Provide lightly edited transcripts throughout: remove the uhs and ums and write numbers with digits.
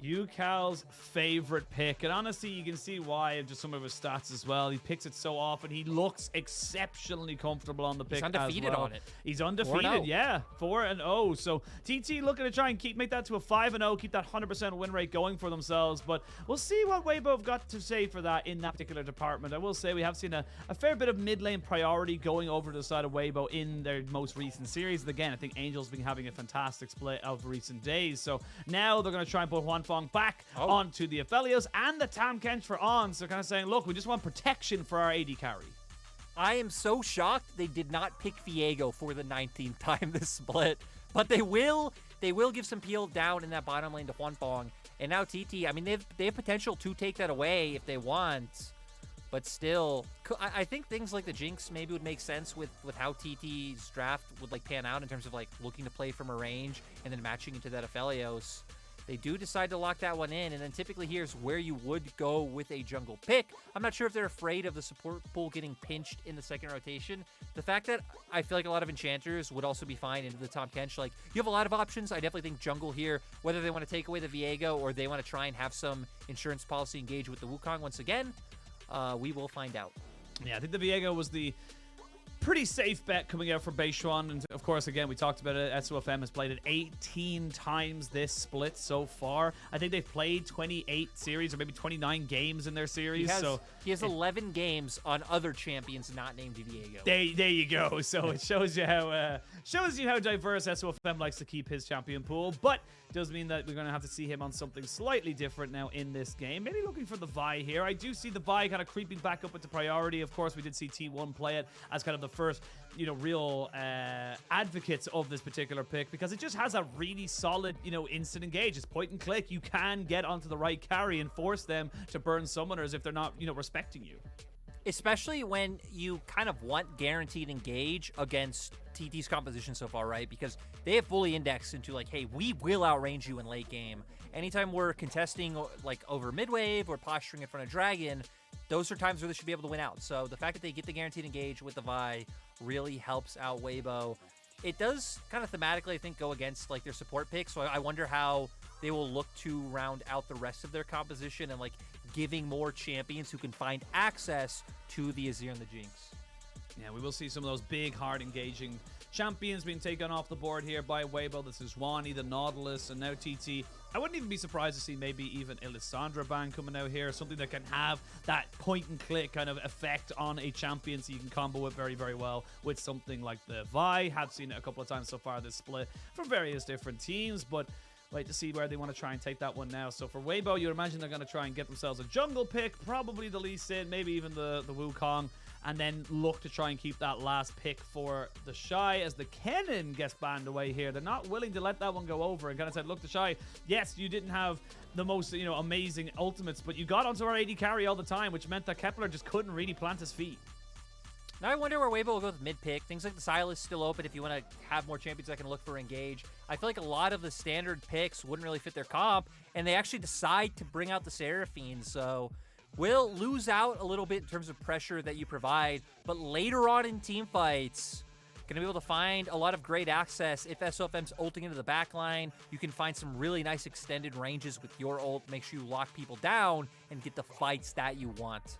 Ucal's favorite pick, and honestly, you can see why in just some of his stats as well. He picks it so often. He looks exceptionally comfortable on the pick. He's undefeated as well. on it. He's undefeated, yeah, 4-0. So TT looking to try and make that to a 5-0, keep that 100% win rate going for themselves. But we'll see what Weibo have got to say for that in that particular department. I will say we have seen a fair bit of mid lane priority going over to the side of Weibo in their most recent series. And again, I think Angel's been having a fantastic split of recent days. So now they're going to try and put Huanfeng back onto the Aphelios and the Tahm Kench for on. So kind of saying, look, we just want protection for our AD carry. I am so shocked they did not pick Viego for the 19th time this split, but they will give some peel down in that bottom lane to Huanfeng. And now TT, I mean, they have potential to take that away if they want, but still, I think things like the Jinx maybe would make sense with how TT's draft would like pan out in terms of like looking to play from a range and then matching into that Aphelios. They do decide to lock that one in, and then typically here's where you would go with a jungle pick. I'm not sure if they're afraid of the support pool getting pinched in the second rotation. The fact that I feel like a lot of enchanters would also be fine into the Tahm Kench. Like, you have a lot of options. I definitely think jungle here, whether they want to take away the Viego or they want to try and have some insurance policy engage with the Wukong once again, we will find out. Yeah, I think the Viego was the pretty safe bet coming out for Beichuan, and of course, again, we talked about it. SofM has played it 18 times this split so far. I think they've played 28 series or maybe 29 games in their series. He has 11 games on other champions not named Viego. There you go. So it shows you how diverse SofM likes to keep his champion pool, but does mean that we're going to have to see him on something slightly different now in this game. Maybe looking for the Vi here. I do see the Vi kind of creeping back up into priority. Of course, we did see T1 play it as kind of the first, real advocates of this particular pick, because it just has a really solid, instant engage. It's point and click. You can get onto the right carry and force them to burn summoners if they're not, respecting you. Especially when you kind of want guaranteed engage against TT's composition so far, right? Because they have fully indexed into like, hey, we will outrange you in late game. Anytime we're contesting like over mid-wave or posturing in front of Dragon, those are times where they should be able to win out. So the fact that they get the guaranteed engage with the Vi really helps out Weibo. It does kind of thematically, I think, go against like their support picks. So I wonder how they will look to round out the rest of their composition and like giving more champions who can find access to the Azir and the Jinx. Yeah, we will see some of those big, hard engaging champions being taken off the board here by Weibo. This is Wani, the Nautilus, and now TT. I wouldn't even be surprised to see maybe even Elisandra ban coming out here, something that can have that point and click kind of effect on a champion, so you can combo it very, very well with something like the Vi. Have seen it a couple of times so far this split from various different teams, but wait to see where they want to try and take that one now. So for Weibo, you'd imagine they're going to try and get themselves a jungle pick, probably the Lee Sin, maybe even the Wukong, and then look to try and keep that last pick for TheShy as the Kennen gets banned away here. They're not willing to let that one go over and kind of said, look, TheShy, yes, you didn't have the most, amazing ultimates, but you got onto our AD carry all the time, which meant that Kepler just couldn't really plant his feet. Now I wonder where Weibo will go with mid-pick. Things like the Silas still open if you want to have more champions that can look for engage. I feel like a lot of the standard picks wouldn't really fit their comp, and they actually decide to bring out the Seraphine, so will lose out a little bit in terms of pressure that you provide, but later on in team fights, going to be able to find a lot of great access. If SofM's ulting into the backline, you can find some really nice extended ranges with your ult. Make sure you lock people down and get the fights that you want.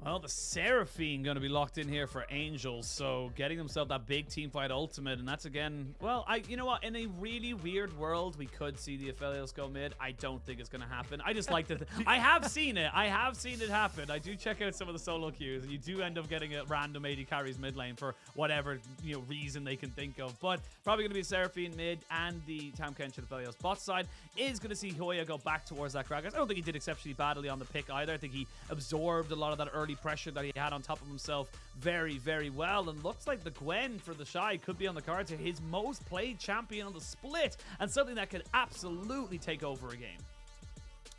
Well, the Seraphine going to be locked in here for Angels, so getting themselves that big teamfight ultimate, and that's again, well, you know what, in a really weird world, we could see the Aphelios go mid. I don't think it's going to happen. I just like to, I have seen it. I have seen it happen. I do check out some of the solo queues, and you do end up getting a random AD carries mid lane for whatever, reason they can think of, but probably going to be Seraphine mid, and the Tahm Kench and Aphelios bot side is going to see Hoya go back towards that Gragas. I don't think he did exceptionally badly on the pick either. I think he absorbed a lot of that early pressure that he had on top of himself very, very well, and looks like the Gwen for TheShy could be on the cards here. His most played champion on the split, and something that could absolutely take over a game.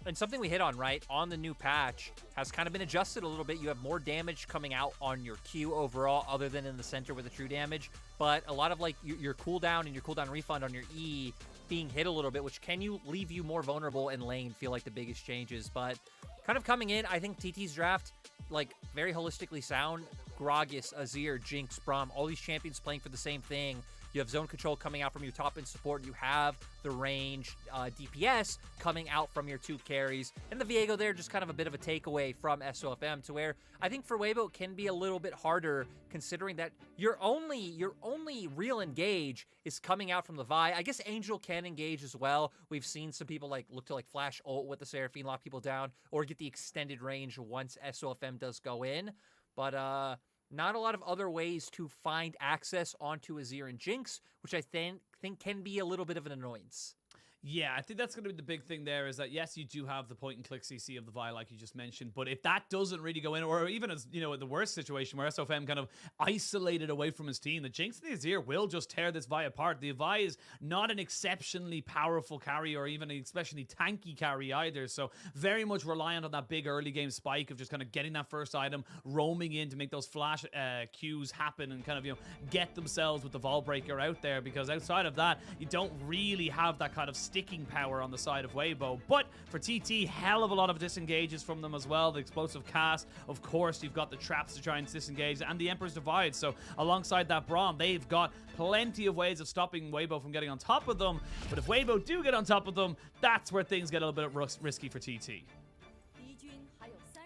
And something we hit on, right, on the new patch has kind of been adjusted a little bit. You have more damage coming out on your Q overall, other than in the center with the true damage, but a lot of like your cooldown and your cooldown refund on your E being hit a little bit, which can leave you more vulnerable in lane, feel like the biggest changes. But kind of coming in, I think TT's draft, like, very holistically sound. Gragas, Azir, Jinx, Braum, all these champions playing for the same thing. You have zone control coming out from your top end support. You have the range DPS coming out from your 2 carries. And the Viego there, just kind of a bit of a takeaway from SofM, to where I think for Weibo it can be a little bit harder, considering that your only real engage is coming out from the Vi. I guess Angel can engage as well. We've seen some people look to flash ult with the Seraphine, lock people down, or get the extended range once SofM does go in. But not a lot of other ways to find access onto Azir and Jinx, which I think can be a little bit of an annoyance. Yeah, I think that's going to be the big thing there, is that, yes, you do have the point-and-click CC of the Vi, like you just mentioned, but if that doesn't really go in, or even as, you know, the worst situation where SofM kind of isolated away from his team, the Jinx and the Azir will just tear this Vi apart. The Vi is not an exceptionally powerful carry, or even an especially tanky carry either, so very much reliant on that big early game spike of just kind of getting that first item, roaming in to make those flash Qs happen, and kind of, you know, get themselves with the Vault Breaker out there, because outside of that, you don't really have that kind of sticking power on the side of Weibo. But for TT, hell of a lot of disengages from them as well. The explosive cast, of course, you've got the traps to try and disengage, and the Emperor's Divide. So alongside that Braum, they've got plenty of ways of stopping Weibo from getting on top of them. But if Weibo do get on top of them, that's where things get a little bit risky for TT.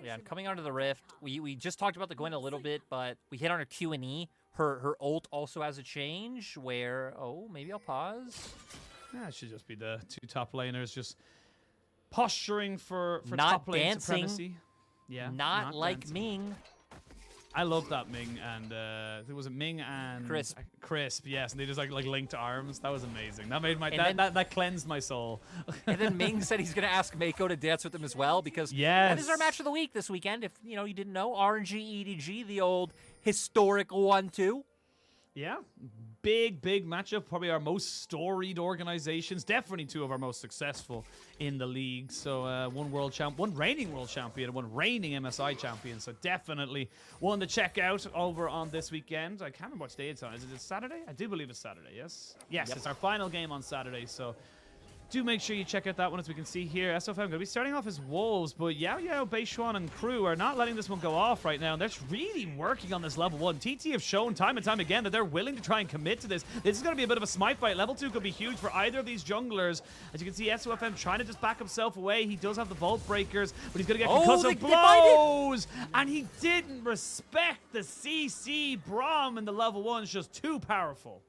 Yeah, and coming onto the Rift, we just talked about the Gwen a little bit, but we hit on her Q&E. Her ult also has a change where, maybe I'll pause. Yeah, it should just be the 2 top laners just posturing for not top lane dancing. Supremacy. Yeah, not like dancing. Ming. I love that Ming and there was a Ming and Crisp, yes, and they just like linked arms. That was amazing. That made my that cleansed my soul. And then Ming said he's gonna ask Mako to dance with him as well, because that is our match of the week this weekend. If you didn't know, RNG EDG, the old historic 1-2. Yeah, big matchup. Probably our most storied organizations. Definitely 2 of our most successful in the league. So one reigning world champion, and one reigning MSI champion. So definitely one to check out over on this weekend. I can't remember what day it's on. Is it Saturday? I do believe it's Saturday, yes? Yes, It's our final game on Saturday. So do make sure you check out that one. As we can see here, SofM going to be starting off as Wolves, but Yao, Beichuan, and crew are not letting this one go off right now. They're really working on this level 1. TT have shown time and time again that they're willing to try and commit to this. This is going to be a bit of a smite fight. Level 2 could be huge for either of these junglers. As you can see, SofM trying to just back himself away. He does have the Vault Breakers, but he's going to get concussive blows. And he didn't respect the CC. Braum in the level 1 is just too powerful.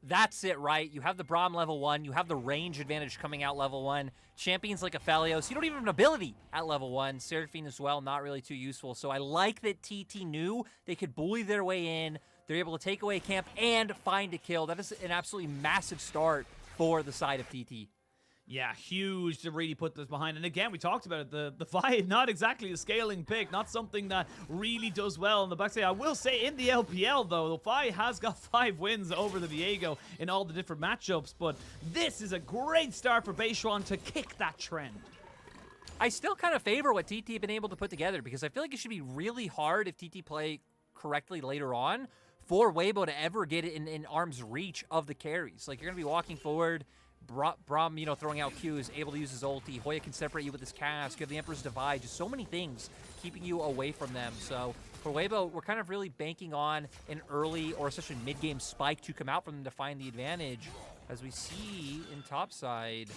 That's it, right? You have the Braum level 1. You have the range advantage coming out level 1. Champions like Aphelios, you don't even have an ability at level 1. Seraphine as well, not really too useful. So I like that TT knew they could bully their way in. They're able to take away camp and find a kill. That is an absolutely massive start for the side of TT. Yeah, huge to really put this behind. And again, we talked about it. The Vi, not exactly a scaling pick, not something that really does well in the backside. I will say in the LPL, though, the Vi has got 5 wins over the Viego in all the different matchups. But this is a great start for Beichuan to kick that trend. I still kind of favor what TT have been able to put together, because I feel like it should be really hard if TT play correctly later on for Weibo to ever get it in arm's reach of the carries. Like, you're going to be walking forward, Braum, throwing out Qs, able to use his ulti. Hoya can separate you with his cast. You have the Emperor's Divide. Just so many things keeping you away from them. So for Weibo, we're kind of really banking on an early or especially mid-game spike to come out from them to find the advantage, as we see in topside.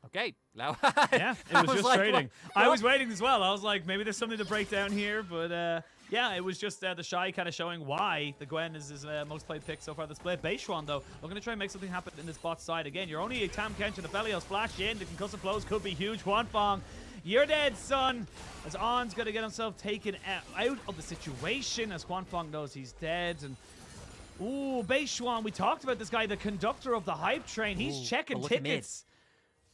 Okay. Yeah, it was just trading. I was waiting as well. I was like, maybe there's something to break down here, but yeah, it was just TheShy kind of showing why the Gwen is his most played pick so far this split. Beichuan, though, we're going to try and make something happen in this bot side again. You're only a Tahm, Kench, and Aphelios flash in. The concussive blows could be huge. Huanfeng, you're dead, son. As On's going to get himself taken out of the situation, as Huanfeng knows he's dead. And ooh, Beichuan, we talked about this guy, the conductor of the hype train. He's checking tickets.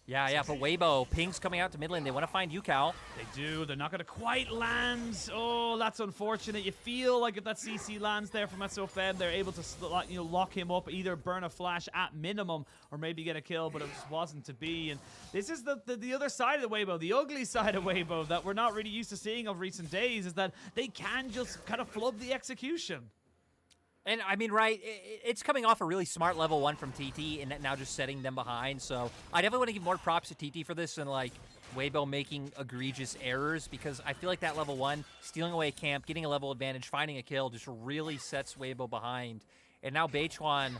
Yeah, but Weibo, ping's coming out to mid lane. They want to find Ucal. They do. They're not going to quite land. Oh, that's unfortunate. You feel like if that CC lands there from SofM, they're able to lock him up, either burn a flash at minimum or maybe get a kill, but it just wasn't to be. And this is the other side of the Weibo, the ugly side of Weibo that we're not really used to seeing of recent days, is that they can just kind of flub the execution. And I mean, right, it's coming off a really smart level 1 from TT and now just setting them behind. So I definitely want to give more props to TT for this, and like Weibo making egregious errors, because I feel like that level 1, stealing away a camp, getting a level advantage, finding a kill, just really sets Weibo behind. And now Beichuan,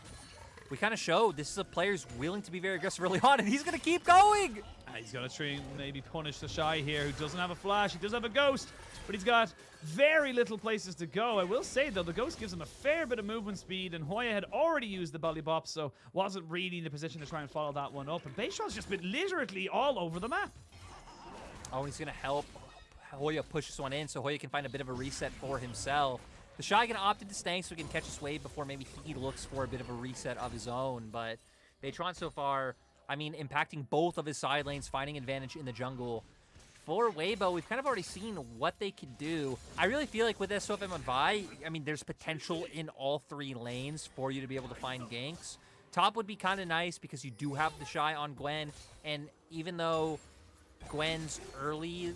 we kind of showed this is a player who's willing to be very aggressive early on, and he's going to keep going. He's going to try and maybe punish TheShy here, who doesn't have a flash. He does have a ghost, but he's got very little places to go. I will say, though, the ghost gives him a fair bit of movement speed, and Hoya had already used the belly bop, so wasn't really in a position to try and follow that one up. And Beichuan's just been literally all over the map. Oh, and he's going to help Hoya push this one in so Hoya can find a bit of a reset for himself. TheShy going to opt into staying so he can catch this wave before maybe he looks for a bit of a reset of his own. But Beichuan so far, I mean, impacting both of his side lanes, finding advantage in the jungle. For Weibo, we've kind of already seen what they can do. I really feel like with SofM and Vi, I mean, there's potential in all 3 lanes for you to be able to find ganks. Top would be kind of nice because you do have TheShy on Gwen, and even though Gwen's early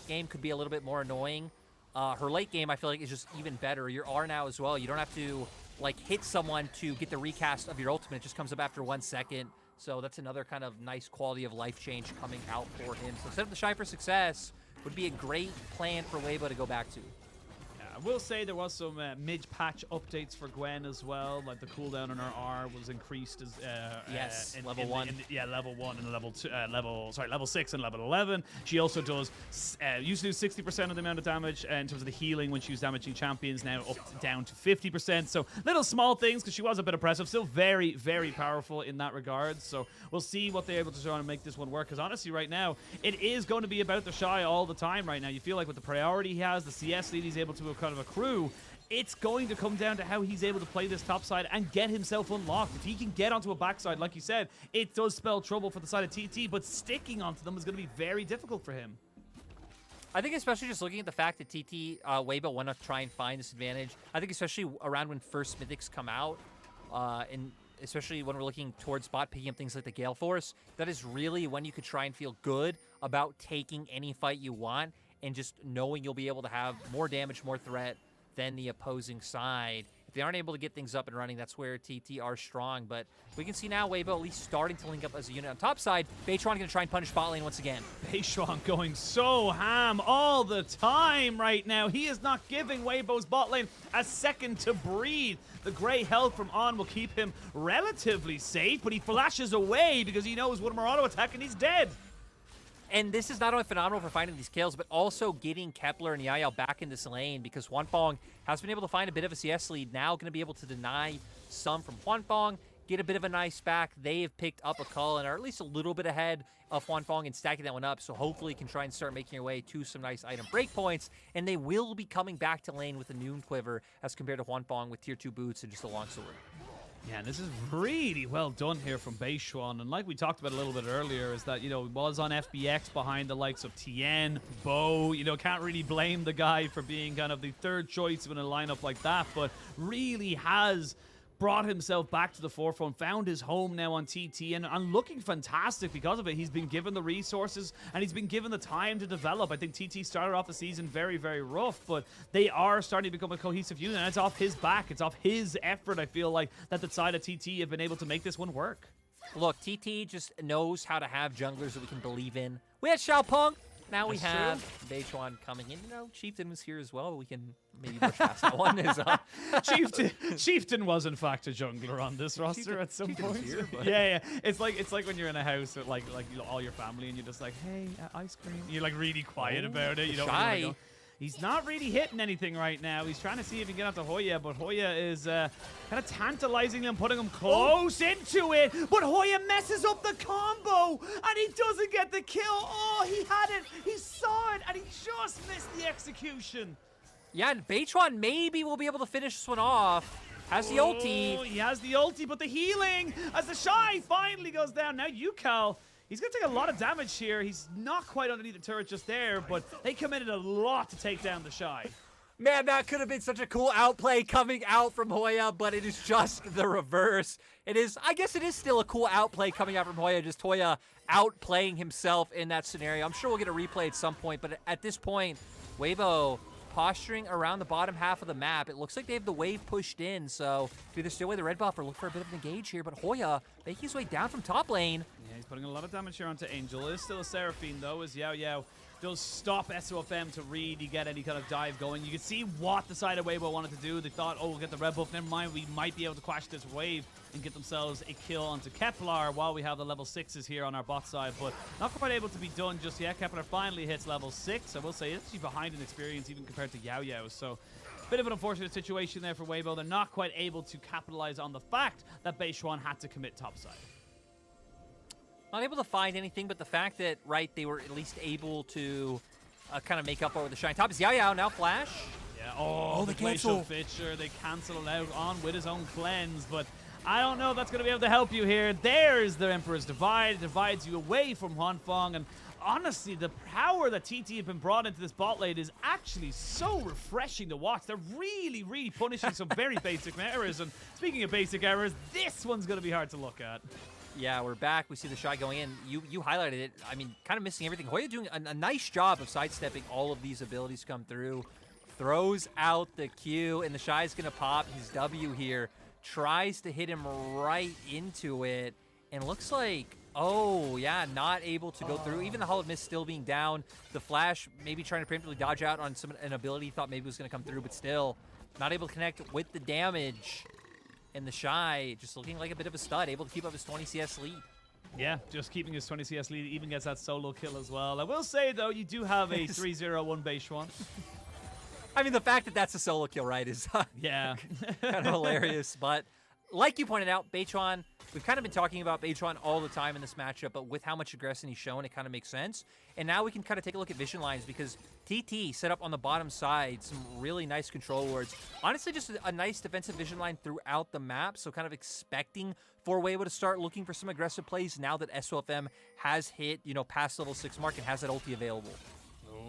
game could be a little bit more annoying, her late game I feel like is just even better. Your R now as well. You don't have to hit someone to get the recast of your ultimate. It just comes up after 1 second. So that's another kind of nice quality of life change coming out for him. So set up TheShy for success would be a great plan for Weibo to go back to. I will say there was some mid-patch updates for Gwen as well. Like the cooldown on her R was increased as yes, level 1. Level 1 and level 2, level 6 and level 11. She also does used to do 60% of the amount of damage in terms of the healing when she was damaging champions. Now down to 50%. So little small things because she was a bit oppressive. Still very, very powerful in that regard. So we'll see what they're able to try and make this one work. Because honestly, right now it is going to be about TheShy all the time. Right now, you feel like with the priority he has, the CS lead he's able to kind of accrue, it's going to come down to how he's able to play this top side and get himself unlocked. If he can get onto a backside, like you said, it does spell trouble for the side of TT, but sticking onto them is going to be very difficult for him. I think especially just looking at the fact that TT, Weibo want to try and find this advantage. I think especially around when first mythics come out, and especially when we're looking towards bot picking up things like the Gale Force, that is really when you could try and feel good about taking any fight you want and just knowing you'll be able to have more damage, more threat than the opposing side. If they aren't able to get things up and running, that's where TT are strong. But we can see now Weibo at least starting to link up as a unit on top side. Beichuan going to try and punish bot lane once again. Beichuan going so ham all the time right now. He is not giving Weibo's bot lane a second to breathe. The gray health from On will keep him relatively safe, but he flashes away because he knows one more auto attack and he's dead. And this is not only phenomenal for finding these kills, but also getting Kepler and Yael back in this lane because Huanfeng has been able to find a bit of a CS lead. Now going to be able to deny some from Huanfeng, get a bit of a nice back. They have picked up Ucal and are at least a little bit ahead of Huanfeng and stacking that one up. So hopefully can try and start making your way to some nice item breakpoints. And they will be coming back to lane with a Noon Quiver as compared to Huanfeng with tier 2 boots and just a long sword. Yeah, and this is really well done here from Beichuan. And like we talked about a little bit earlier, is that, you know, he was on FBX behind the likes of Tien, Bo. You know, can't really blame the guy for being kind of the third choice in a lineup like that, but really has brought himself back to the forefront, found his home now on TT, and looking fantastic because of it. He's been given the resources and he's been given the time to develop. I think TT started off the season very, very rough, but they are starting to become a cohesive unit, and it's off his back. It's off his effort, I feel like, that the side of TT have been able to make this one work. Look, TT just knows how to have junglers that we can believe in. We had Xiaopeng. Now we have Beichuan coming in. You know, Chieftain was here as well. We can maybe brush past that one. Chieftain was in fact a jungler on this roster at some point. Here, yeah. It's like when you're in a house with like you know, all your family and you're just like, hey, ice cream. You're like really quiet about it. You don't really wanna go. He's not really hitting anything right now. He's trying to see if he can get out to Hoya, but Hoya is kind of tantalizing him, putting him close into it. But Hoya messes up the combo, and he doesn't get the kill. Oh, he had it. He saw it, and he just missed the execution. Yeah, and Beichuan maybe will be able to finish this one off. Has the ulti. He has the ulti, but the healing as TheShy finally goes down. Now Ucal, he's going to take a lot of damage here. He's not quite underneath the turret just there, but they committed a lot to take down TheShy. Man, that could have been such a cool outplay coming out from Hoya, but it is just the reverse. It is, I guess it is still a cool outplay coming out from Hoya, just Hoya outplaying himself in that scenario. I'm sure we'll get a replay at some point, but at this point, Weibo posturing around the bottom half of the map. It looks like they have the wave pushed in, so either steal away the red buff or look for a bit of an engage here, but Hoya making his way down from top lane. Yeah, he's putting a lot of damage here onto Angel. It is still a Seraphine, though, as Yao Yao does stop SofM to really get any kind of dive going. You can see what the side of Weibo wanted to do. They thought, oh, we'll get the red buff. Never mind, we might be able to quash this wave and get themselves a kill onto Kepler while we have the level 6s here on our bot side, but not quite able to be done just yet. Kepler finally hits level 6. I will say it's actually behind in experience even compared to Yao Yao, so bit of an unfortunate situation there for Weibo. They're not quite able to capitalize on the fact that Beichuan had to commit topside. Not able to find anything, but the fact that, right, they were at least able to kind of make up over the shine. Top is Yao Yao, now flash. Yeah, oh the glacial Fitcher, they cancel it out on with his own cleanse, but I don't know if that's going to be able to help you here. There's the Emperor's Divide. It divides you away from Huanfeng, and honestly, the power that TT have been brought into this bot lane is actually so refreshing to watch. They're really, really punishing some very basic errors, and speaking of basic errors, this one's going to be hard to look at. Yeah, we're back. We see TheShy going in. You highlighted it. I mean, kind of missing everything. Hoya doing a nice job of sidestepping all of these abilities come through. Throws out the Q, and TheShy's going to pop his W here. Tries to hit him right into it, and looks like, oh, yeah, not able to go through. Even the Hall of Mist still being down. The Flash maybe trying to preemptively dodge out on an ability he thought maybe was going to come through, but still not able to connect with the damage. And TheShy just looking like a bit of a stud, able to keep up his 20 CS lead. Yeah, just keeping his 20 CS lead, even gets that solo kill as well. I will say, though, you do have a 3-0-1 Beichuan. I mean, the fact that that's a solo kill, right, is yeah, kind of hilarious. But like you pointed out, Beichuan, we've kind of been talking about Beichuan all the time in this matchup, but with how much aggression he's shown, it kind of makes sense. And now we can kind of take a look at vision lines because TT set up on the bottom side some really nice control wards. Honestly, just a nice defensive vision line throughout the map, so kind of expecting for Weibo to start looking for some aggressive plays now that SofM has hit, you know, past level 6 mark and has that ulti available.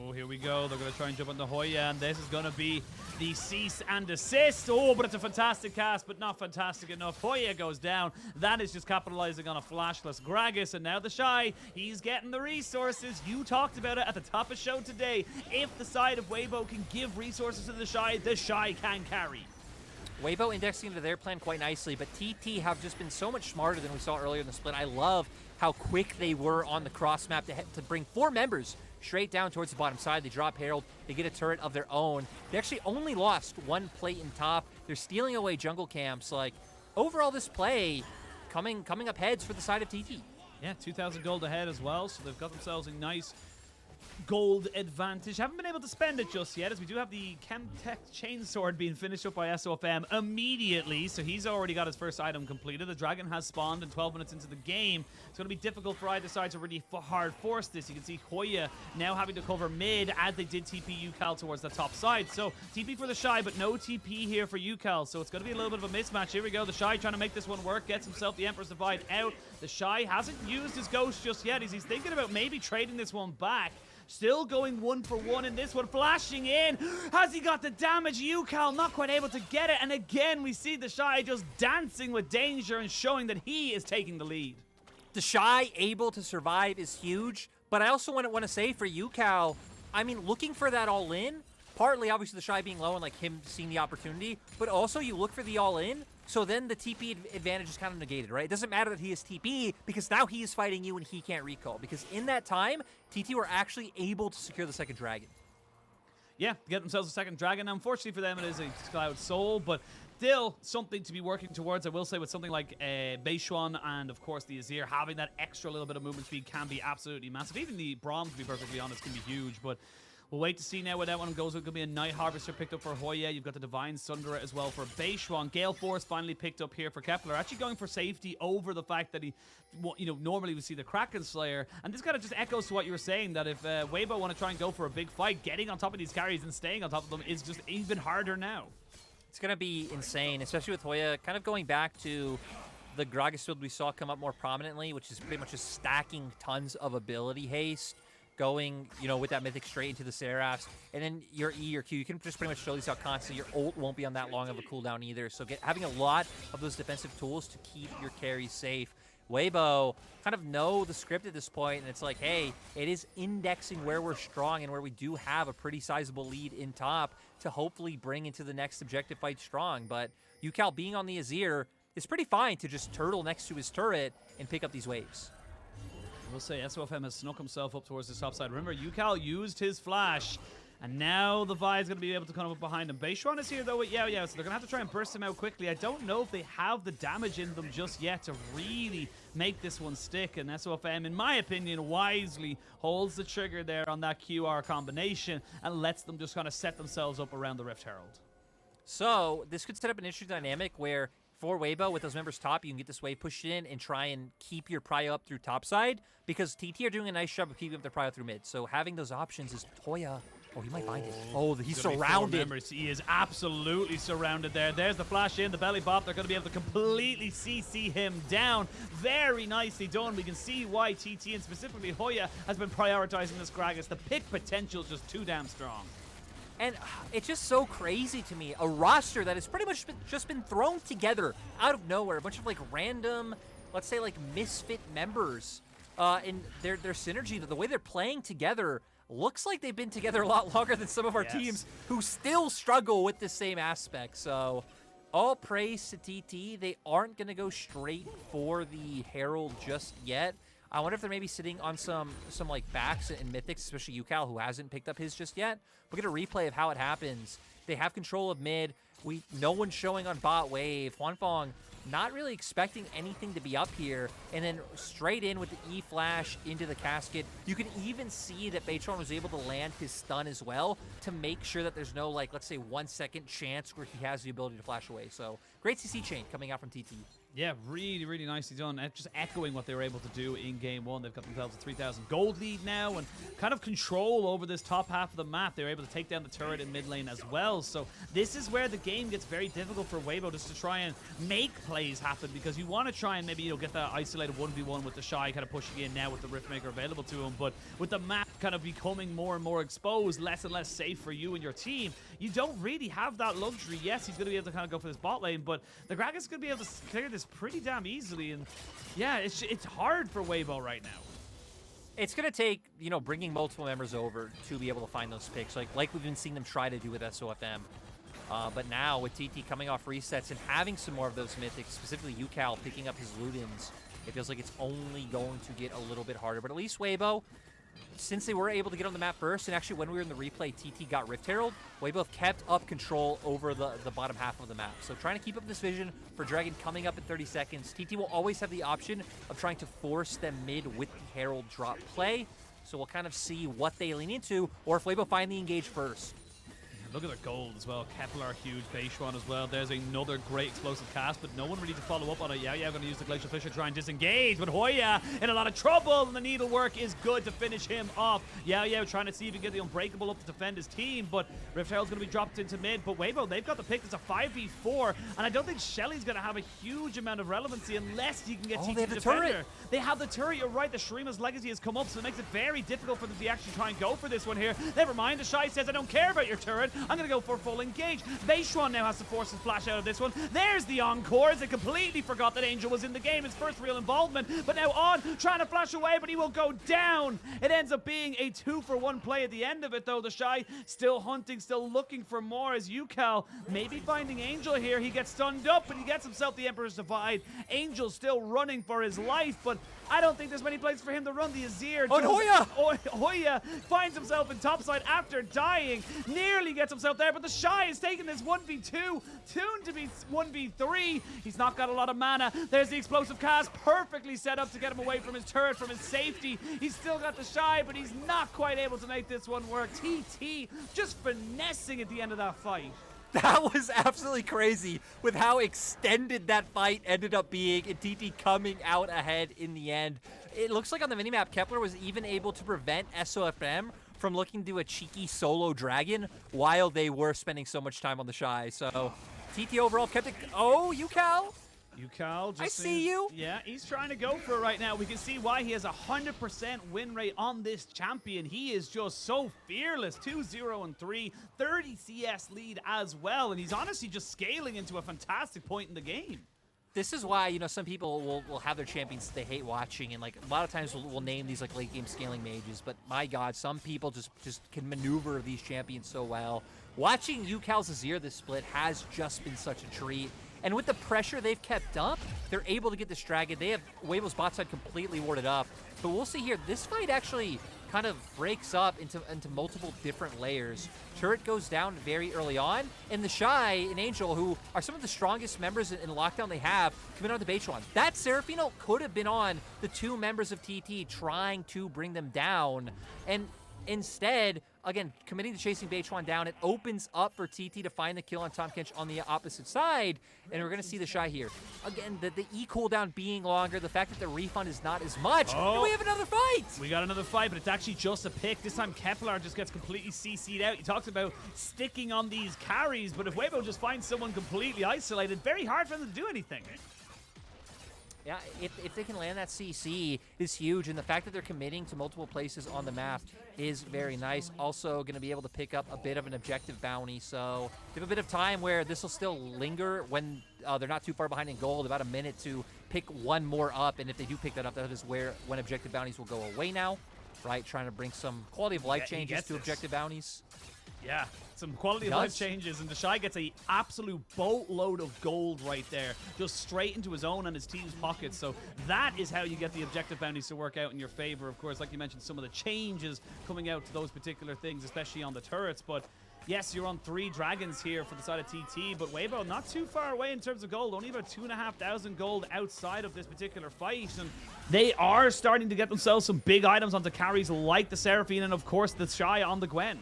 Oh, here we go. They're going to try and jump on the Hoya, and this is going to be the cease and desist. Oh, but it's a fantastic cast, but not fantastic enough. Hoya goes down. That is just capitalizing on a flashless Gragas, and now TheShy, he's getting the resources. You talked about it at the top of show today. If the side of Weibo can give resources to TheShy can carry. Weibo indexing into their plan quite nicely, but TT have just been so much smarter than we saw earlier in the split. I love how quick they were on the cross map to bring 4 members straight down towards the bottom side. They drop Herald. They get a turret of their own. They actually only lost 1 plate in top. They're stealing away jungle camps. Like, overall, this play coming up heads for the side of TT. Yeah, 2,000 gold ahead as well, so they've got themselves a nice gold advantage. Haven't been able to spend it just yet, as we do have the Chemtech Chainsword being finished up by SofM immediately, so he's already got his first item completed. The dragon has spawned, and 12 minutes into the game, it's going to be difficult for either side to really hard force this. You can see Hoya now having to cover mid as they did TP Ucal towards the top side. So TP for TheShy, but no TP here for Ucal, so it's going to be a little bit of a mismatch. Here we go. TheShy trying to make this one work, gets himself the Emperor's Divide out. TheShy hasn't used his Ghost just yet, as he's thinking about maybe trading this one back. Still going 1-for-1 in this one, flashing in. Has he got the damage? Ucal not quite able to get it, and again we see TheShy just dancing with danger and showing that he is taking the lead. TheShy able to survive is huge, but I also want to say for Ucal, I mean, looking for that all-in, partly obviously TheShy being low and like him seeing the opportunity, but also you look for the all-in, so then the TP advantage is kind of negated, right? It doesn't matter that he is TP, because now he is fighting you and he can't recall, because in that time, TT were actually able to secure the second dragon. Yeah, get themselves a second dragon. Now, unfortunately for them, it is a Cloud Soul, but still something to be working towards. I will say with something like Beichuan and, of course, the Azir, having that extra little bit of movement speed can be absolutely massive. Even the Braum, to be perfectly honest, can be huge, but we'll wait to see now where that one goes. It's going to be a Night Harvester picked up for Hoya. You've got the Divine Sunderer as well for Beichuan. Gale Force finally picked up here for Kepler. Actually going for safety over the fact that he, you know, normally we see the Kraken Slayer. And this kind of just echoes to what you were saying, that if Weibo want to try and go for a big fight, getting on top of these carries and staying on top of them is just even harder now. It's going to be insane, especially with Hoya kind of going back to the Gragas build we saw come up more prominently, which is pretty much just stacking tons of ability haste, going, you know, with that mythic straight into the Seraphs, and then your E or Q, you can just pretty much show these out constantly. Your ult won't be on that long of a cooldown either, so having a lot of those defensive tools to keep your carries safe. Weibo kind of know the script at this point, and it's like, hey, it is indexing where we're strong and where we do have a pretty sizable lead in top to hopefully bring into the next objective fight strong. But Ucal being on the Azir is pretty fine to just turtle next to his turret and pick up these waves. We'll say SofM has snuck himself up towards this top side. Remember, Ucal used his flash, and now the Vi's going to be able to come up behind him. Beichuan is here, though, with Yao Yao, so they're going to have to try and burst him out quickly. I don't know if they have the damage in them just yet to really make this one stick, and SofM, in my opinion, wisely holds the trigger there on that QR combination and lets them just kind of set themselves up around the Rift Herald. So this could set up an interesting dynamic where for Weibo, with those members top, you can get this wave pushed in and try and keep your prio up through top side, because TT are doing a nice job of keeping up their prio through mid. So having those options is Hoya. Oh, he might find it. Oh, he's surrounded. He is absolutely surrounded there. There's the flash in, the belly bop. They're going to be able to completely CC him down. Very nicely done. We can see why TT and specifically Hoya has been prioritizing this Gragas. The pick potential is just too damn strong. And it's just so crazy to me. A roster that has pretty much just been thrown together out of nowhere. A bunch of like random, let's say like misfit members. And their synergy, the way they're playing together, looks like they've been together a lot longer than some of our teams who still struggle with the same aspect. So all praise to TT. They aren't going to go straight for the Herald just yet. I wonder if they're maybe sitting on some like backs and mythics, especially Ucal, who hasn't picked up his just yet. We'll get a replay of how it happens. They have control of mid. No one's showing on bot wave. Huanfeng not really expecting anything to be up here, and then straight in with the E-flash into the casket. You can even see that Beichuan was able to land his stun as well to make sure that there's no, like, let's say 1 second chance where he has the ability to flash away. So great CC chain coming out from TT. Yeah, really, really nicely done. Just echoing what they were able to do in Game 1. They've got themselves a 3,000 gold lead now and kind of control over this top half of the map. They were able to take down the turret in mid lane as well. So this is where the game gets very difficult for Weibo, just to try and make plays happen, because you want to try and maybe, you know, get that isolated 1v1 with TheShy kind of pushing in now with the Riftmaker available to him. But with the map kind of becoming more and more exposed, less and less safe for you and your team, you don't really have that luxury. Yes, he's going to be able to kind of go for this bot lane, but the Gragas is going to be able to clear this pretty damn easily. And yeah, it's hard for Weibo right now. It's going to take, you know, bringing multiple members over to be able to find those picks, like we've been seeing them try to do with SofM. But now with TT coming off resets and having some more of those mythics, specifically Ucal picking up his Ludens, it feels like it's only going to get a little bit harder. But at least Weibo, since they were able to get on the map first, and actually when we were in the replay, TT got Rift Herald, Weibo have kept up control over the bottom half of the map. So trying to keep up this vision for Dragon coming up in 30 seconds. TT will always have the option of trying to force them mid with the Herald drop play. So we'll kind of see what they lean into, or if Weibo finally engage first. Look at their gold as well. Kepler huge. Beichuan as well. There's another great explosive cast, but no one really to follow up on it. Yeah, going to use the Glacial Fissure to try and disengage, but Hoya in a lot of trouble, and the needlework is good to finish him off. Yeah, trying to see if he can get the Unbreakable up to defend his team, but Rift Herald's going to be dropped into mid. But Weibo, they've got the pick. It's a 5v4, and I don't think Shelly's going to have a huge amount of relevancy unless he can get TT they have the the defender. turret. They have the turret. You're right. The Shurima's legacy has come up, so it makes it very difficult for them to actually try and go for this one here. Never mind. TheShy says, I don't care about your turret. I'm going to go for full engage. Beichuan now has to force his flash out of this one. There's the encore. They completely forgot that Angel was in the game. His first real involvement, but now on trying to flash away, but he will go down. It ends up being a 2-for-1 play at the end of it, though. TheShy still hunting, still looking for more, as Ucal maybe finding Angel here. He gets stunned up, but he gets himself the Emperor's Divide. Angel still running for his life, but I don't think there's many places for him to run. The Azir. Oh, Hoya finds himself in topside after dying. Nearly gets himself there, but TheShy is taking this 1v2, soon to be 1v3. He's not got a lot of mana. There's the explosive cast, perfectly set up to get him away from his turret, from his safety. He's still got TheShy, but he's not quite able to make this one work. TT just finessing at the end of that fight. That was absolutely crazy with how extended that fight ended up being, and TT coming out ahead in the end. It looks like on the minimap, Kepler was even able to prevent SofM from looking to do a cheeky solo dragon while they were spending so much time on TheShy. So TT overall kept it. Oh, Ucal. Ucal, I see you. Yeah, he's trying to go for it right now. We can see why he has a 100% win rate on this champion. He is just so fearless. 2-0-3, 30 CS lead as well, and he's honestly just scaling into a fantastic point in the game. This is why, you know, some people will have their champions they hate watching, and like a lot of times we'll name these like late game scaling mages, but my god, some people just can maneuver these champions so well. Watching Ucal's Azir this split has just been such a treat. And with the pressure they've kept up, they're able to get this dragon. They have Weibo's bot side completely warded up. But we'll see here, this fight actually kind of breaks up into multiple different layers. Turret goes down very early on, and TheShy and Angel, who are some of the strongest members in lockdown they have, coming on to Beichuan. That Seraphine could have been on the 2 members of TT trying to bring them down, and instead, again, committing to chasing Beichuan down, it opens up for TT to find the kill on Tahm Kench on the opposite side, and we're going to see TheShy here. Again, the E cooldown being longer, the fact that the refund is not as much, and we have another fight! We got another fight, but it's actually just a pick. This time Kepler just gets completely CC'd out. He talks about sticking on these carries, but if Weibo just finds someone completely isolated, very hard for them to do anything. Yeah, if they can land that CC is huge, and the fact that they're committing to multiple places on the map is very nice. Also going to be able to pick up a bit of an objective bounty, so they have a bit of time where this will still linger when they're not too far behind in gold, about a minute to pick one more up, and if they do pick that up, that is when objective bounties will go away now, right? Trying to bring some quality of life changes to objective bounties. Yeah, some quality of life changes, and TheShy gets a absolute boatload of gold right there, just straight into his own and his team's pockets. So that is how you get the objective bounties to work out in your favor. Of course, like you mentioned, some of the changes coming out to those particular things, especially on the turrets. But yes, you're on 3 dragons here for the side of TT, but Weibo not too far away in terms of gold, only about 2,500 gold outside of this particular fight, and they are starting to get themselves some big items onto carries like the Seraphine and, of course, the TheShy on the Gwen.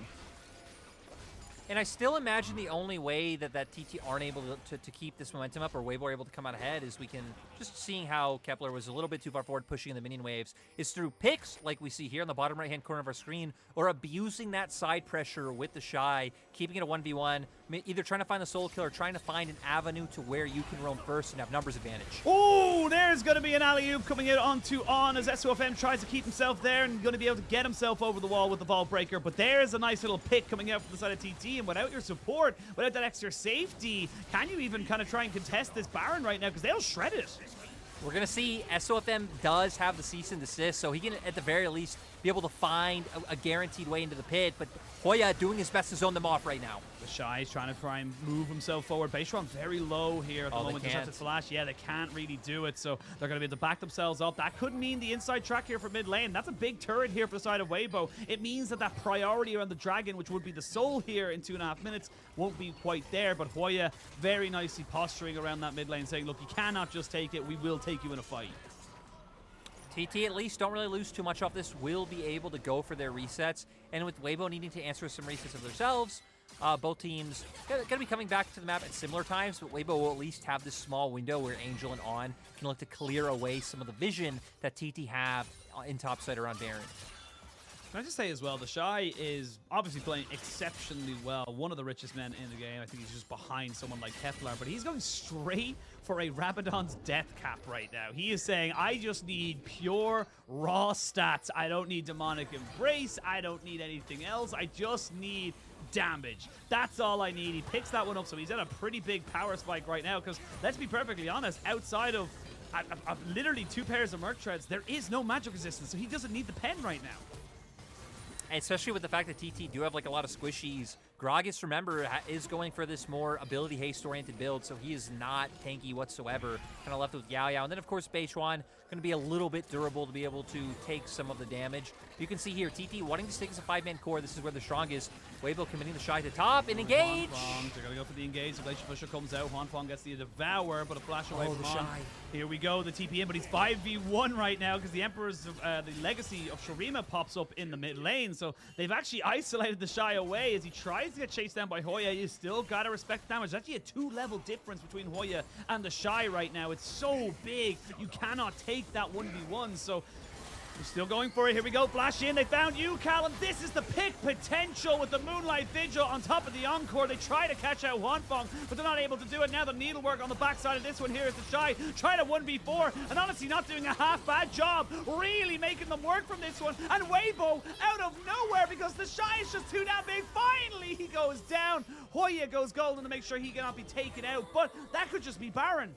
And I still imagine the only way that TT aren't able to keep this momentum up, or Weibo are able to come out ahead, is we can, just seeing how Kepler was a little bit too far forward pushing in the minion waves, is through picks, like we see here on the bottom right-hand corner of our screen, or abusing that side pressure with TheShy, keeping it a 1v1, either trying to find the solo kill or trying to find an avenue to where you can roam first and have numbers advantage. Oh, there's going to be an alley-oop coming out onto On as SofM tries to keep himself there and going to be able to get himself over the wall with the ball breaker. But there's a nice little pick coming out from the side of TT, and without your support, without that extra safety, can you even kind of try and contest this Baron right now? Because they'll shred it. We're going to see SofM does have the cease and desist, so he can at the very least be able to find a guaranteed way into the pit, but Hoya doing his best to zone them off right now. TheShy is trying to move himself forward. Beichuan very low here at the moment. Just have to flash. Yeah, they can't really do it, so they're going to be able to back themselves up. That could mean the inside track here for mid lane. That's a big turret here for the side of Weibo. It means that priority around the dragon, which would be the soul here in 2.5 minutes, won't be quite there, but Hoya very nicely posturing around that mid lane, saying, look, you cannot just take it. We will take you in a fight. TT at least don't really lose too much off this, will be able to go for their resets, and with Weibo needing to answer some resets of themselves, both teams going to be coming back to the map at similar times, but Weibo will at least have this small window where Angel and On can look to clear away some of the vision that TT have in topside around Baron. Can I just say as well, TheShy is obviously playing exceptionally well. One of the richest men in the game. I think he's just behind someone like Kepler, but he's going straight for a Rabadon's death cap right now. He is saying, I just need pure, raw stats. I don't need demonic embrace. I don't need anything else. I just need damage. That's all I need. He picks that one up, so he's at a pretty big power spike right now, because let's be perfectly honest, outside of literally 2 pairs of Merc Treads, there is no magic resistance, so he doesn't need the pen right now. Especially with the fact that TT do have like a lot of squishies. Gragas, remember, is going for this more ability haste-oriented build, so he is not tanky whatsoever. Kind of left with Yao Yao. And then, of course, Beichuan going to be a little bit durable to be able to take some of the damage. You can see here, TT wanting to stick as a 5-man core. This is where they're strongest. Weibo committing the TheShy to top and engage. They're going to go for the engage. The Glacier Pusher comes out. Huanfeng gets the devour, but a flash away from On. Here we go, the TP in, but he's 5v1 right now because the Emperor's the legacy of Shurima pops up in the mid lane. So they've actually isolated TheShy away as he tries to get chased down by Hoya. You still got to respect the damage. There's actually a 2-level difference between Hoya and TheShy right now. It's so big. You cannot take that 1v1. So we're still going for it. Here we go. Flash in. They found Ucal, and this is the pick potential with the Moonlight Vigil on top of the Encore. They try to catch out Huanfeng, but they're not able to do it. Now the needlework on the backside of this one here is TheShy trying to 1v4, and honestly not doing a half-bad job, really making them work from this one. And Weibo out of nowhere because TheShy is just too damn big. Finally, he goes down. Hoya goes golden to make sure he cannot be taken out, but that could just be Baron.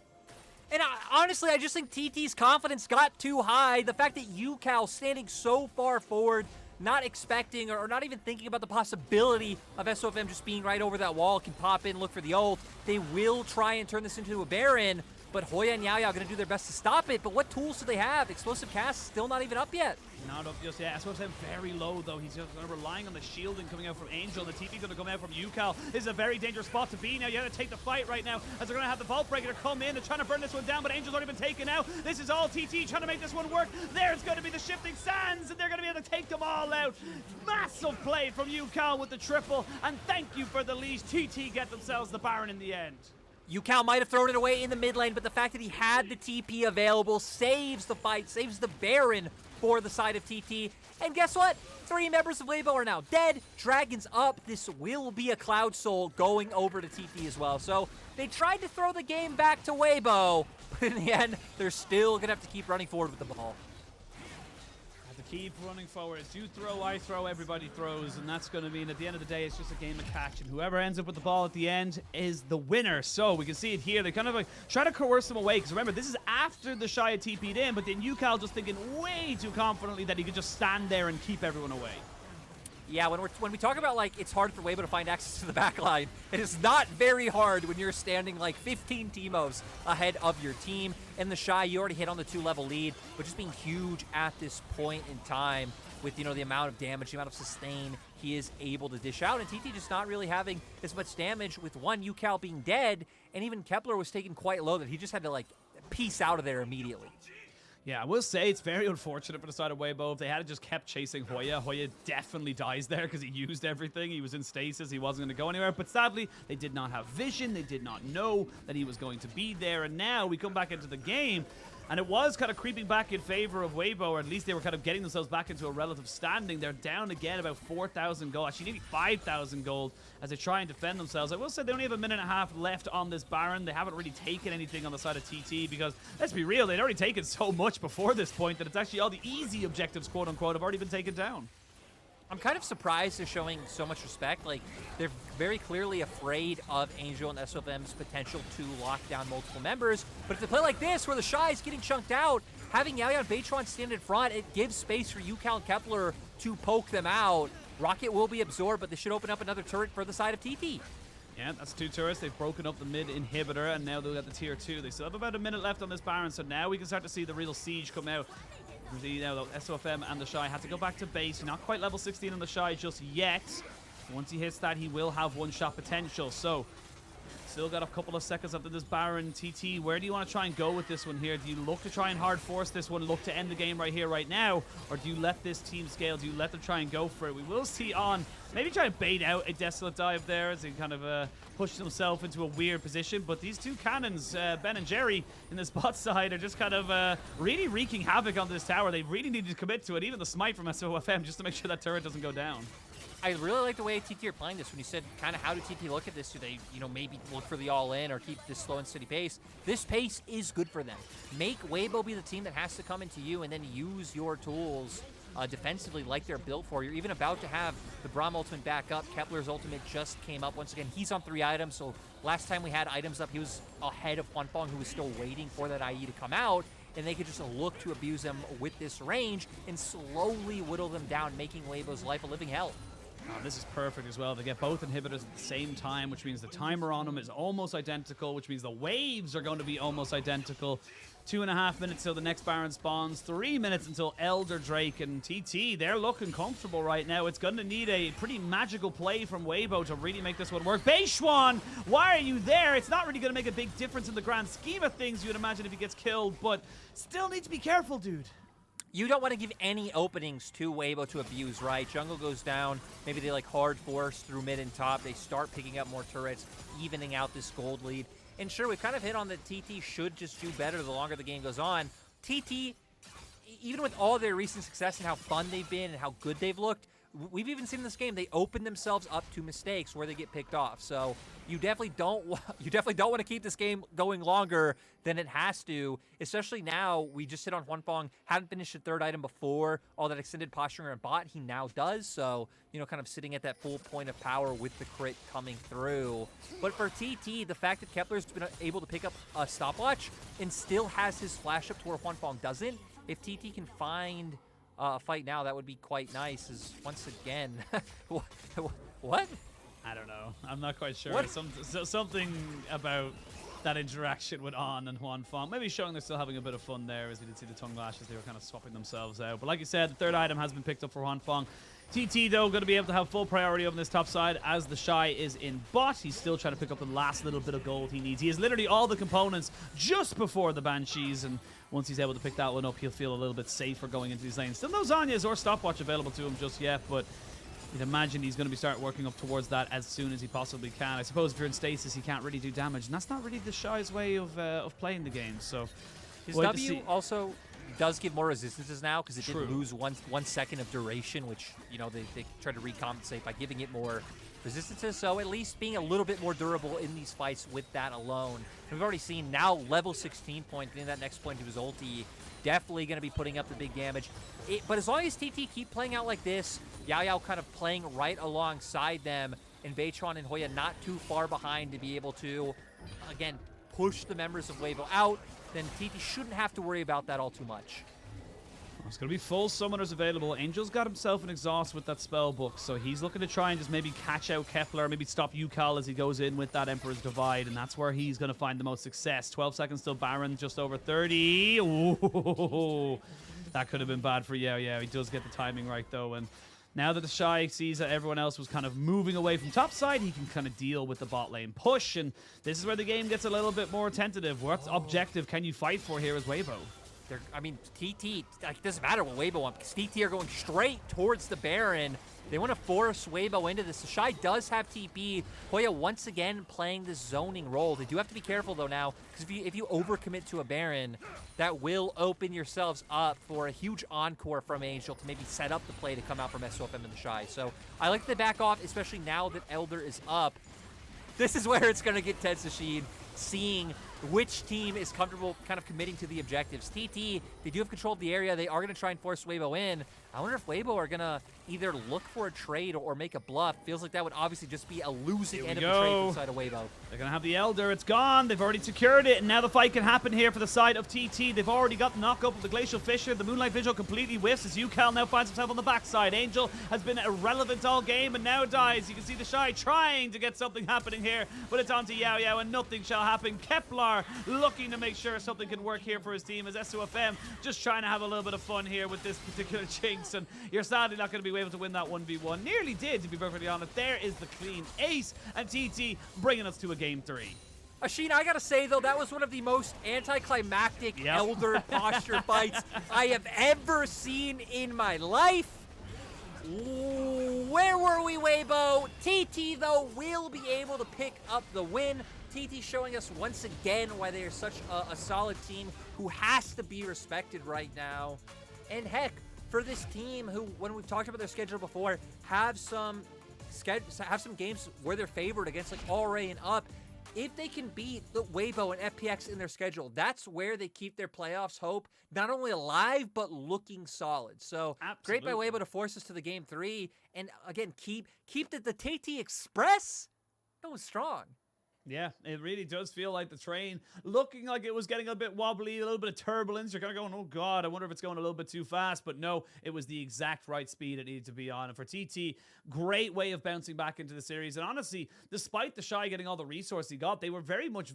And honestly, I just think TT's confidence got too high. The fact that Ucal standing so far forward, not expecting or not even thinking about the possibility of SofM just being right over that wall, can pop in, look for the ult. They will try and turn this into a Baron, but Hoya and Yao are going to do their best to stop it. But what tools do they have? Explosive cast still not even up yet. Not up just yet. SofM very low, though. He's just relying on the shielding coming out from Angel. The TP going to come out from Ucal. This is a very dangerous spot to be now. You have to take the fight right now as they're going to have the Vault Breaker come in. They're trying to burn this one down, but Angel's already been taken out. This is all TT trying to make this one work. There's going to be the shifting sands, and they're going to be able to take them all out. Massive play from Ucal with the triple, and thank you for the leash. TT get themselves the Baron in the end. Ucal might have thrown it away in the mid lane, but the fact that he had the TP available saves the fight, saves the Baron for the side of TT. And guess what? 3 members of Weibo are now dead. Dragon's up. This will be a Cloud Soul going over to TT as well. So they tried to throw the game back to Weibo, but in the end, they're still going to have to keep running forward with the ball. Have to keep running forward. As you throw, I throw, everybody throws, and that's going to mean at the end of the day, it's just a game of catch, and whoever ends up with the ball at the end is the winner. So we can see it here. They kind of like try to coerce them away, because remember, this is after the TheShy had TP'd in, but then Ucal just thinking way too confidently that he could just stand there and keep everyone away. Yeah, when we talk about, like, it's hard for Weibo to find access to the backline, it is not very hard when you're standing, like, 15 teamos ahead of your team. And the TheShy, you already hit on the 2-level lead, but just being huge at this point in time with, you know, the amount of damage, the amount of sustain he is able to dish out. And TT just not really having as much damage with one Ucal being dead, and even Kepler was taken quite low that he just had to, like, piece out of there immediately. Yeah, I will say it's very unfortunate for the side of Weibo. If they had just kept chasing Hoya, Hoya definitely dies there because he used everything. He was in stasis. He wasn't going to go anywhere. But sadly, they did not have vision. They did not know that he was going to be there. And now we come back into the game, and it was kind of creeping back in favor of Weibo, or at least they were kind of getting themselves back into a relative standing. They're down again about 4,000 gold, actually nearly 5,000 gold as they try and defend themselves. I will say they only have a minute and a half left on this Baron. They haven't really taken anything on the side of TT because, let's be real, they'd already taken so much before this point that it's actually all the easy objectives, quote unquote, have already been taken down. I'm kind of surprised they're showing so much respect. Like, they're very clearly afraid of Angel and SofM's potential to lock down multiple members. But if they play like this, where the TheShy is getting chunked out, having Yao and Beichuan stand in front, it gives space for Ucal and Kepler to poke them out. Rocket will be absorbed, but they should open up another turret for the side of TT. Yeah, that's 2 turrets. They've broken up the mid inhibitor, and now they've got the tier 2. They still have about a minute left on this Baron, so now we can start to see the real siege come out. You know, SofM and the TheShy had to go back to base. Not quite level 16 on the TheShy just yet. Once he hits that, he will have one-shot potential. So, still got a couple of seconds after this Baron. TT, where do you want to try and go with this one here? Do you look to try and hard force this one, look to end the game right here, right now? Or do you let this team scale? Do you let them try and go for it? We will see on maybe try and bait out a Desolate Dive there as he kind of pushes himself into a weird position. But these two cannons, Ben and Jerry, in this bot side are just kind of really wreaking havoc on this tower. They really need to commit to it. Even the smite from SofM just to make sure that turret doesn't go down. I really like the way TT are playing this. When you said kind of how do TT look at this, do they, you know, maybe look for the all-in or keep this slow and steady pace? This pace is good for them. Make Weibo be the team that has to come into you and then use your tools defensively like they're built for. You're even about to have the Braum ultimate back up. Kepler's ultimate just came up. Once again, he's on 3 items, so last time we had items up, he was ahead of Huanfeng, who was still waiting for that IE to come out, and they could just look to abuse them with this range and slowly whittle them down, making Weibo's life a living hell. This is perfect as well. They get both inhibitors at the same time, which means the timer on them is almost identical, which means the waves are going to be almost identical. 2.5 minutes till the next Baron spawns. 3 minutes until Elder Drake and TT. They're looking comfortable right now. It's going to need a pretty magical play from Weibo to really make this one work. Beichuan, why are you there? It's not really going to make a big difference in the grand scheme of things, you would imagine, if he gets killed, but still need to be careful, dude. You don't want to give any openings to Weibo to abuse, right? Jungle goes down. Maybe they like hard force through mid and top. They start picking up more turrets, evening out this gold lead. And sure, we've kind of hit on that TT should just do better the longer the game goes on. TT, even with all their recent success and how fun they've been and how good they've looked, we've even seen in this game they open themselves up to mistakes where they get picked off. So you definitely don't want to keep this game going longer than it has to. Especially now, we just hit on Huanfeng, hadn't finished the 3rd item before all that extended posturing and bot. He now does. So, you know, kind of sitting at that full point of power with the crit coming through. But for TT, the fact that Kepler's been able to pick up a stopwatch and still has his flash up to where Huanfeng doesn't, if TT can find a fight now, that would be quite nice. Is once again, what? I don't know. I'm not quite sure. What? Something about that interaction with On and Huanfeng. Maybe showing they're still having a bit of fun there, as we did see the tongue lashes. They were kind of swapping themselves out. But like you said, the third item has been picked up for Huanfeng. TT, though, going to be able to have full priority on this top side as TheShy is in bot. He's still trying to pick up the last little bit of gold he needs. He has literally all the components just before the Banshees, and once he's able to pick that one up, he'll feel a little bit safer going into these lanes. Still no Zanyas or stopwatch available to him just yet, but you'd imagine he's going to be start working up towards that as soon as he possibly can. I suppose if you're in stasis, he can't really do damage, and that's not really TheShy's way of playing the game. So his W also does give more resistances now because it did lose 1 second of duration, which, you know, they try to recompensate by giving it more resistances. So at least being a little bit more durable in these fights with that alone. And we've already seen now level 16 point, getting that next point to his ulti, definitely going to be putting up the big damage. But as long as TT keep playing out like this, Yao kind of playing right alongside them, and Beichuan and Hoya not too far behind to be able to, again, push the members of Weibo out, then TT shouldn't have to worry about that all too much. There's going to be full summoners available. Angel's got himself an exhaust with that spell book, so he's looking to try and just maybe catch out Kepler, maybe stop Ucal as he goes in with that Emperor's Divide, and that's where he's going to find the most success. 12 seconds till Baron, just over 30. Ooh, that could have been bad for Yao Yao. He does get the timing right, though, and now that TheShy sees that everyone else was kind of moving away from top side, he can kind of deal with the bot lane push, and this is where the game gets a little bit more tentative. What objective can you fight for here as Weibo? I mean, TT, like, it doesn't matter what Weibo wants, because TT are going straight towards the Baron. They want to force Weibo into this. TheShy does have TP. Hoya once again playing this zoning role. They do have to be careful, though, now, because if you overcommit to a Baron, that will open yourselves up for a huge encore from Angel to maybe set up the play to come out from SofM and TheShy. So I like the back off, especially now that Elder is up. This is where it's going to get tense, Sheen, seeing which team is comfortable kind of committing to the objectives. TT, they do have control of the area. They are going to try and force Weibo in. I wonder if Weibo are going to either look for a trade or make a bluff. Feels like that would obviously just be a losing end of the trade for the side of Weibo. They're going to have the Elder. It's gone. They've already secured it, and now the fight can happen here for the side of TT. They've already got the knock-up of the Glacial Fissure. The Moonlight Vigil completely whiffs as Ucal now finds himself on the backside. Angel has been irrelevant all game and now dies. You can see TheShy trying to get something happening here, but it's onto Yao Yao, and nothing shall happen. Kepler looking to make sure something can work here for his team as SofM just trying to have a little bit of fun here with this particular Jinx, and you're sadly not going to be able to win that 1v1. Nearly did, to be perfectly honest. There is the clean ace, and TT bringing us to a game 3. Asheen, I gotta say, though, that was one of the most anticlimactic Elder posture fights I have ever seen in my life. Where were we, Weibo? TT, though, will be able to pick up the win. TT showing us once again why they are such a solid team who has to be respected right now. And heck, for this team who, when we've talked about their schedule before, have some games where they're favored against like Aura and up, if they can beat the Weibo and FPX in their schedule, that's where they keep their playoffs hope not only alive, but looking solid. So Great by Weibo to force us to the game 3. And again, keep the TT Express going strong. Yeah, it really does feel like the train looking like it was getting a bit wobbly, a little bit of turbulence. You're kind of going, oh God, I wonder if it's going a little bit too fast. But no, it was the exact right speed it needed to be on. And for TT, great way of bouncing back into the series. And honestly, despite TheShy getting all the resource he got, they were very much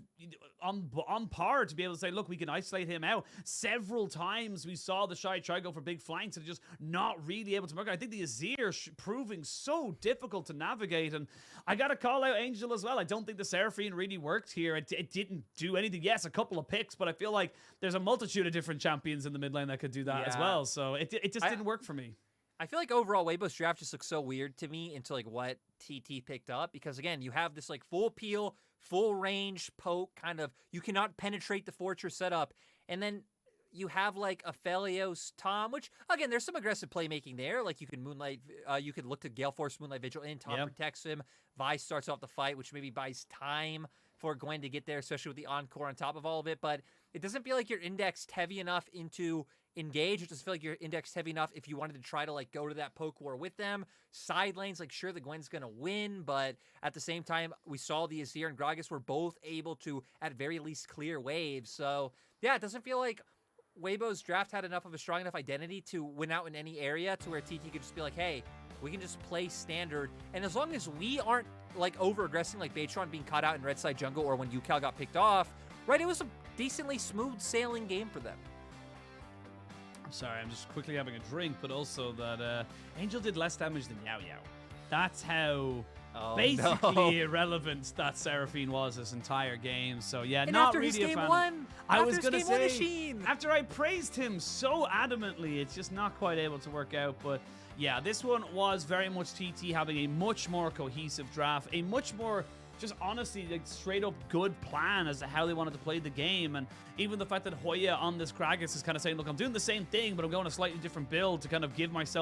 on par to be able to say, look, we can isolate him out. Several times we saw TheShy try to go for big flanks and just not really able to work. I think the Azir proving so difficult to navigate. And I got to call out Angel as well. I don't think the Seraphine really worked here. It didn't do anything. Yes, a couple of picks, but I feel like there's a multitude of different champions in the mid lane that could do that as well. So it just didn't work for me. I feel like overall Weibo's draft just looks so weird to me into like what TT picked up, because again, you have this like full peel, full range poke kind of, you cannot penetrate the fortress setup, and then you have like Aphelios, Tahm, which again, there's some aggressive playmaking there. Like you can you could look to Gale Force Moonlight Vigil in. Tahm protects him. Vi starts off the fight, which maybe buys time for Gwen to get there, especially with the encore on top of all of it. But it doesn't feel like you're indexed heavy enough into engage. It doesn't feel like you're indexed heavy enough if you wanted to try to like go to that poke war with them. Side lanes, like sure, the Gwen's gonna win, but at the same time, we saw the Azir and Gragas were both able to, at very least, clear waves. So yeah, it doesn't feel like Weibo's draft had enough of a strong enough identity to win out in any area to where TT could just be like, hey, we can just play standard. And as long as we aren't like over-aggressing like Beichuan being caught out in red side jungle or when Ucal got picked off, right? It was a decently smooth sailing game for them. I'm sorry, I'm just quickly having a drink, but also that Angel did less damage than Yao Yao. That's how basically irrelevant that Seraphine was this entire game. So yeah, and not after really his a game fan. one, I was after gonna his game one say machine. after I praised him so adamantly, it's just not quite able to work out. But yeah, this one was very much TT having a much more cohesive draft, a much more just honestly like straight up good plan as to how they wanted to play the game. And even the fact that Hoya on this Gragas is kind of saying, look, I'm doing the same thing, but I'm going a slightly different build to kind of give myself